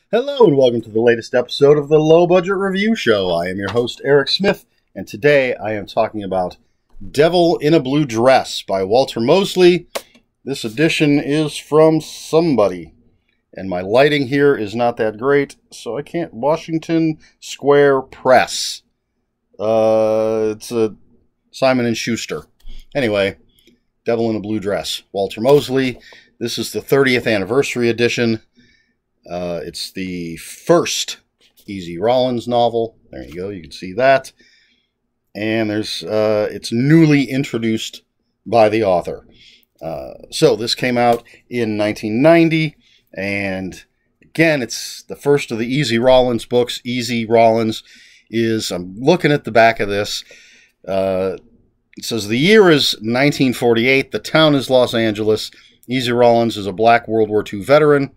Hello and welcome to the latest episode of the Low Budget Review Show. I am your host, Eric Smith, and today I am talking about Devil in a Blue Dress by Walter Mosley. This edition is from somebody, and my lighting here is not that great, so I can't. Washington Square Press. It's a Simon & Schuster. Anyway, Devil in a Blue Dress, Walter Mosley. This is the 30th anniversary edition. It's the first Easy Rawlins novel. There you go, you can see that. And there's it's newly introduced by the author. So this came out in 1990, and again, it's the first of the Easy Rawlins books. Easy Rawlins is, I'm looking at the back of this, it says the year is 1948, the town is Los Angeles. Easy Rawlins is a black World War II veteran,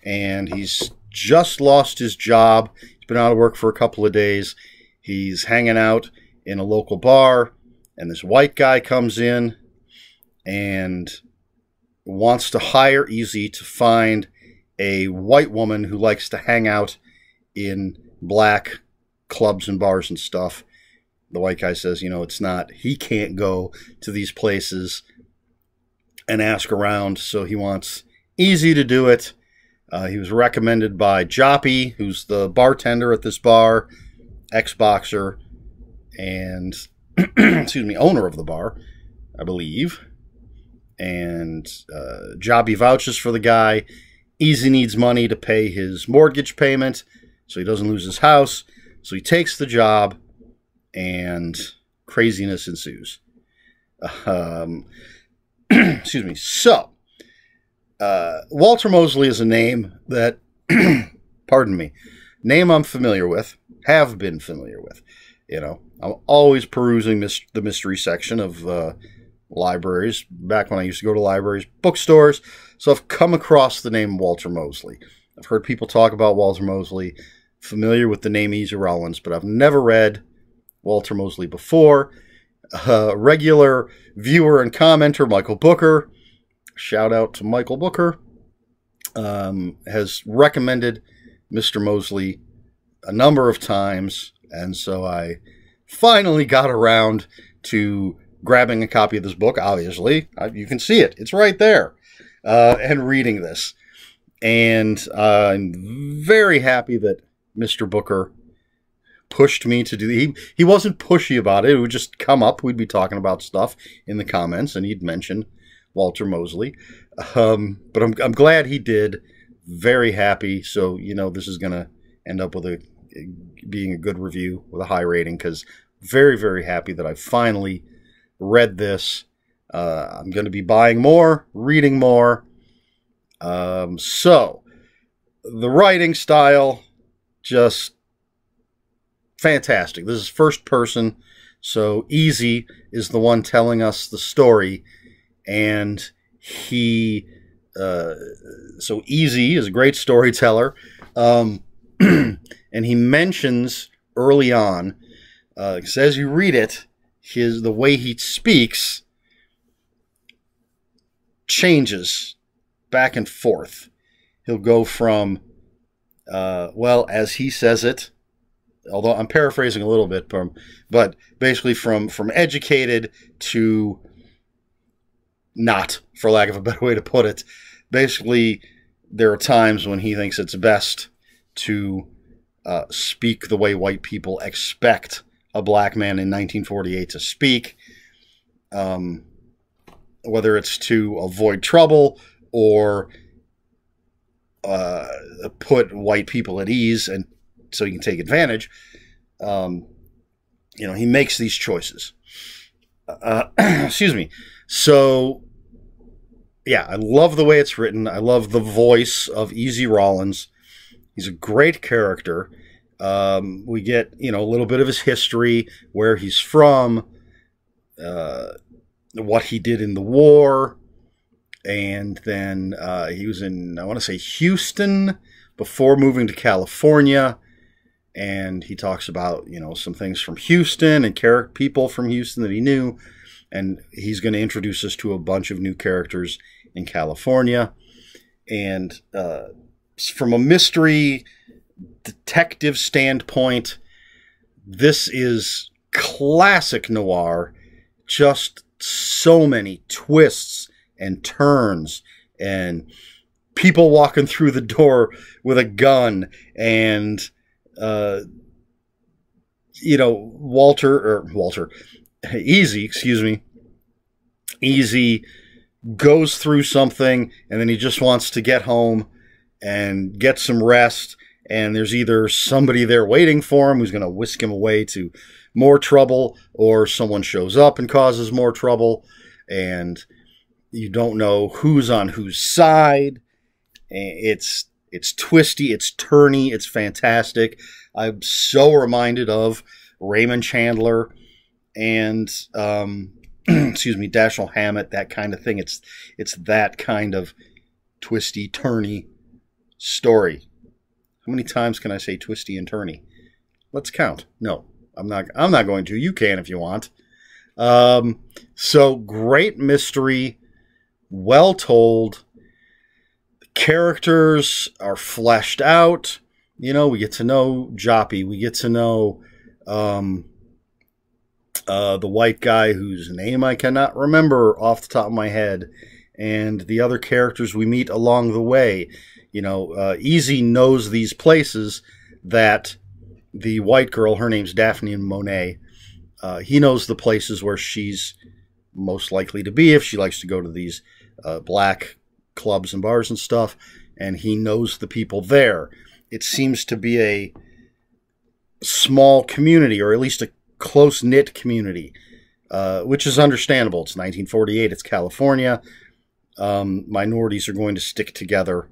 and he's just lost his job. He's been out of work for a couple of days. He's hanging out in a local bar, and this white guy comes in and wants to hire Easy to find a white woman who likes to hang out in black clubs and bars and stuff. The white guy says, you know, he can't go to these places and ask around, so he wants Easy to do it. He was recommended by Joppy, who's the bartender at this bar, ex-boxer, and, excuse me, owner of the bar, I believe. And Joppy vouches for the guy. Easy needs money to pay his mortgage payment, so he doesn't lose his house. So he takes the job, and craziness ensues. Excuse me. So, Walter Mosley is a name that, pardon me, name I'm familiar with, have been familiar with. You know, I'm always perusing the mystery section of libraries, back when I used to go to libraries, bookstores, so I've come across the name Walter Mosley. I've heard people talk about Walter Mosley, familiar with the name Easy Rawlins, but I've never read Walter Mosley before. Regular viewer and commenter Michael Booker, shout out to Michael Booker, has recommended Mr. Mosley a number of times, and so I finally got around to grabbing a copy of this book. Obviously, you can see it. It's right there. And reading this. And I'm very happy that Mr. Booker pushed me to do. He wasn't pushy about it. It would just come up. We'd be talking about stuff in the comments, and he'd mention Walter Mosley. But I'm glad he did. Very happy. So, you know, this is going to end up with being a good review with a high rating, because very, very happy that I finally read this. I'm going to be buying more, reading more. So, the writing style, just fantastic. This is first person, so Easy is the one telling us the story, and so Easy is a great storyteller, and he mentions early on, as you read it, the way he speaks changes back and forth. He'll go from, well, as he says it, although I'm paraphrasing a little bit, but basically from educated to not, for lack of a better way to put it. Basically, there are times when he thinks it's best to speak the way white people expect a black man in 1948 to speak, whether it's to avoid trouble or put white people at ease, and so he can take advantage. You know, he makes these choices. Excuse me. So, yeah, I love the way it's written. I love the voice of Easy Rawlins. He's a great character. We get, you know, a little bit of his history, where he's from, what he did in the war, and then he was in, I want to say, Houston before moving to California, and he talks about, you know, some things from Houston and people from Houston that he knew, and he's going to introduce us to a bunch of new characters in California. And from a mystery detective standpoint, this is classic noir. Just so many twists and turns and people walking through the door with a gun and, Easy goes through something and then he just wants to get home and get some rest. And there's either somebody there waiting for him who's going to whisk him away to more trouble, or someone shows up and causes more trouble, and you don't know who's on whose side. It's twisty, it's turny, it's fantastic. I'm so reminded of Raymond Chandler and Dashiell Hammett, that kind of thing. It's that kind of twisty, turny story. How many times can I say twisty and turny? Let's count. No, I'm not going to. You can if you want. So great mystery, well told. The characters are fleshed out. We get to know Joppy. We get to know the white guy whose name I cannot remember off the top of my head, and the other characters we meet along the way. Easy knows these places that the white girl, her name's Daphne Monet, he knows the places where she's most likely to be if she likes to go to these black clubs and bars and stuff, and he knows the people there. It seems to be a small community, or at least a close-knit community, which is understandable. It's 1948, it's California. Minorities are going to stick together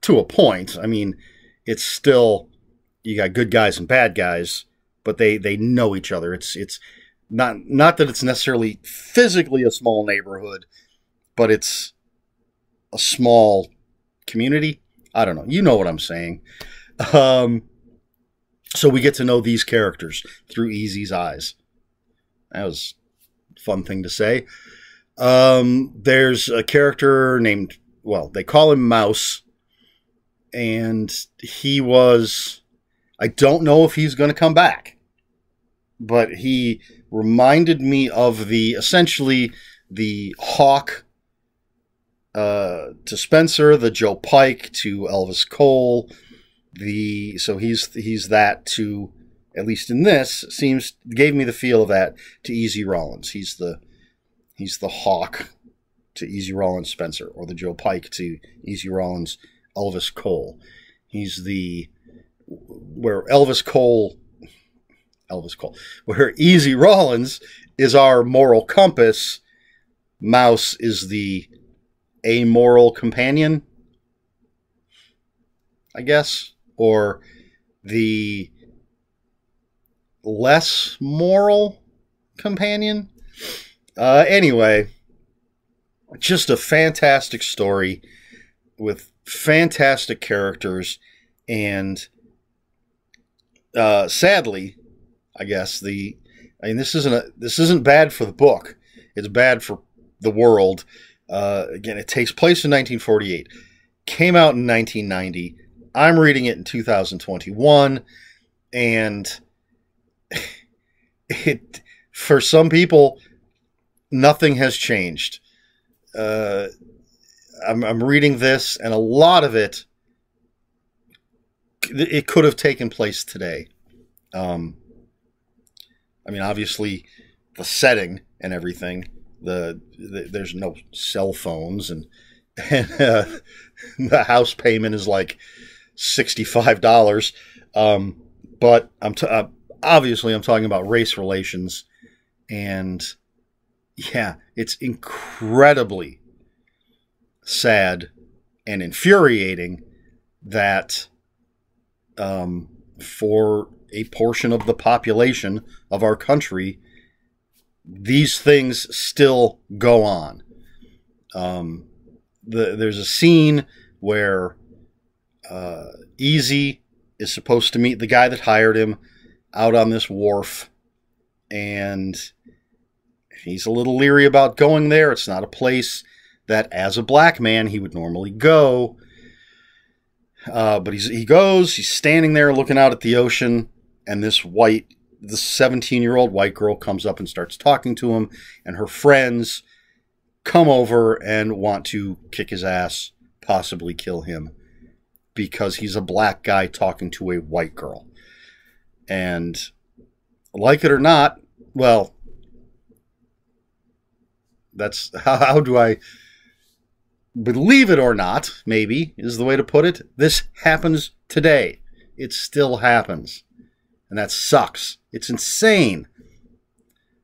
to a point. I mean, it's still, you got good guys and bad guys, but they know each other. It's not that it's necessarily physically a small neighborhood, but it's a small community. I don't know. You know what I'm saying. So we get to know these characters through Easy's eyes. That was a fun thing to say. There's a character named, they call him Mouse. And he was, I don't know if he's going to come back, but he reminded me of essentially the Hawk to Spencer, the Joe Pike to Elvis Cole. So he's that to, at least in this, gave me the feel of that to Easy Rawlins. He's the Hawk to Easy Rawlins Spencer, or the Joe Pike to Easy Rawlins Elvis Cole. He's where Easy Rawlins is our moral compass, Mouse is the amoral companion, I guess, or the less moral companion. Anyway, just a fantastic story with fantastic characters, and sadly, I guess this isn't bad for the book. It's bad for the world. Again, it takes place in 1948. Came out in 1990. I'm reading it in 2021, and for some people, nothing has changed. I'm reading this, and a lot of it could have taken place today. Obviously, the setting and everything. There's no cell phones, and the house payment is like $65. But obviously I'm talking about race relations, and yeah, it's incredibly sad and infuriating that for a portion of the population of our country, these things still go on. There's a scene where Easy is supposed to meet the guy that hired him out on this wharf, and he's a little leery about going there. It's not a place that, as a black man, he would normally go. But he's standing there looking out at the ocean, and this 17-year-old white girl comes up and starts talking to him, and her friends come over and want to kick his ass, possibly kill him, because he's a black guy talking to a white girl. And like it or not, well, that's how do I believe it or not, maybe, is the way to put it. This happens today. It still happens. And that sucks. It's insane.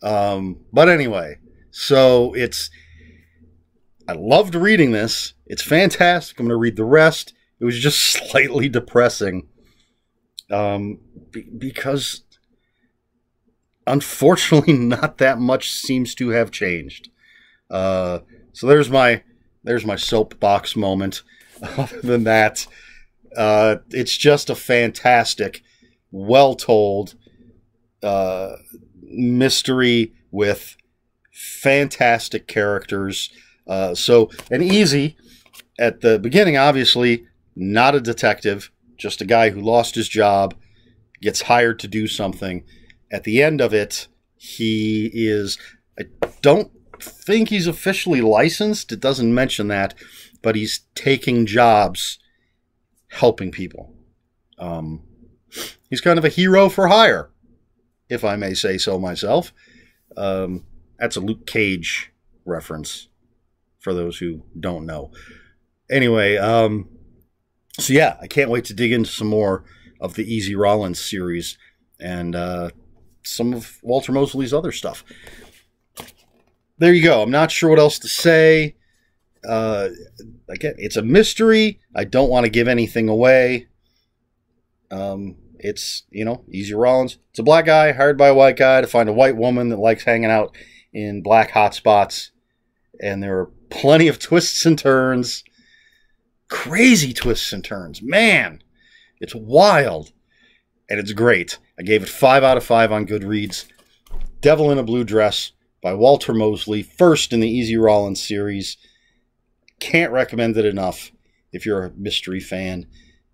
But anyway, so I loved reading this. It's fantastic. I'm going to read the rest. It was just slightly depressing. Because unfortunately not that much seems to have changed. So there's my soapbox moment. Other than that, it's just a fantastic, well-told mystery with fantastic characters. And Easy, at the beginning, obviously, not a detective, just a guy who lost his job, gets hired to do something. At the end of it, I don't think he's officially licensed. It doesn't mention that, but he's taking jobs helping people. He's kind of a hero for hire, if I may say so myself. That's a Luke Cage reference for those who don't know. Anyway, so yeah, I can't wait to dig into some more of the Easy Rawlins series and some of Walter Mosley's other stuff. There you go. I'm not sure what else to say. Again, it's a mystery. I don't want to give anything away. It's, Easy Rawlins. It's a black guy hired by a white guy to find a white woman that likes hanging out in black hotspots. And there are plenty of twists and turns. Crazy twists and turns. Man, it's wild. And it's great. I gave it 5 out of 5 on Goodreads. Devil in a Blue Dress by Walter Mosley, first in the Easy Rawlins series. Can't recommend it enough if you're a mystery fan.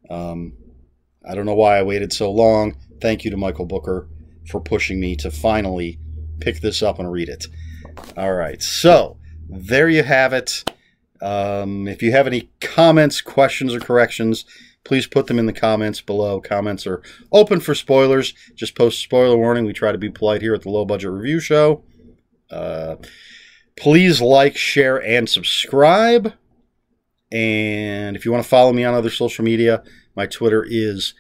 I don't know why I waited so long. Thank you to Michael Booker for pushing me to finally pick this up and read it. All right, so there you have it. If you have any comments, questions, or corrections, please put them in the comments below. Comments are open for spoilers. Just post spoiler warning. We try to be polite here at the Low Budget Review Show. Please like, share, and subscribe. And if you want to follow me on other social media, my Twitter is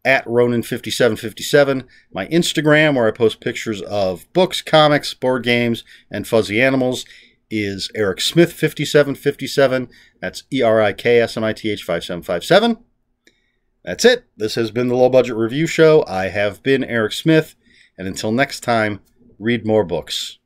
@Ronin5757. My Instagram, where I post pictures of books, comics, board games, and fuzzy animals, is EricSmith5757. That's ErikSmith 5757. That's it. This has been the Low Budget Review Show. I have been Eric Smith, and until next time, read more books.